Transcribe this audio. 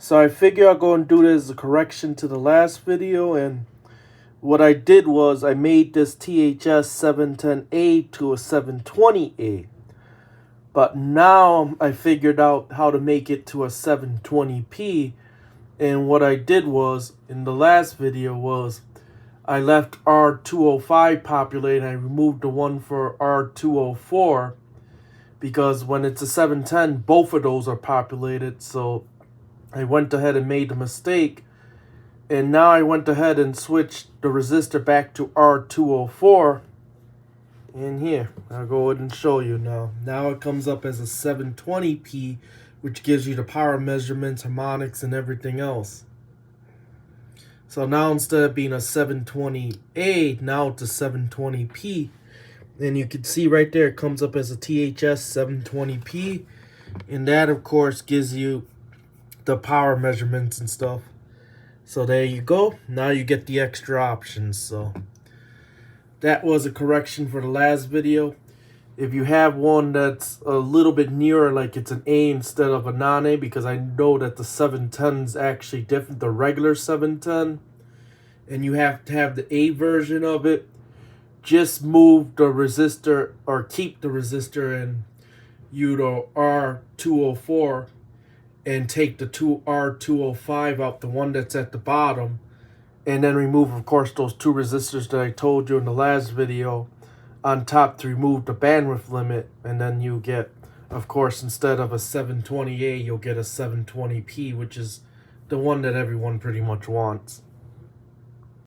So I figure I'll go and do this as a correction to the last video, and what I did was I made this THS710A to a 720A. But now I figured out how to make it to a 720p, and what I did was, in the last video, was I left R205 populated and I removed the one for R204, because when it's a 710, both of those are populated. So I went ahead and made the mistake, and now I went ahead and switched the resistor back to R204. And here, I'll go ahead and show you now. Now it comes up as a 720p, which gives you the power measurements, harmonics, and everything else. So now instead of being a 720A, now it's a 720p. And you can see right there, it comes up as a THS710P. And that, of course, gives you the power measurements and stuff. So there you go. Now you get the extra options. So that was a correction for the last video. If you have one that's a little bit nearer, like it's an A instead of a non-A, because I know that the 710 is actually different, the regular 710, and you have to have the A version of it, just move the resistor, or keep the resistor in R204, and take the R205 out, the one that's at the bottom, and then remove, of course, those two resistors that I told you in the last video on top to remove the bandwidth limit. And then you get, of course, instead of a 720A, you'll get a 720p, which is the one that everyone pretty much wants.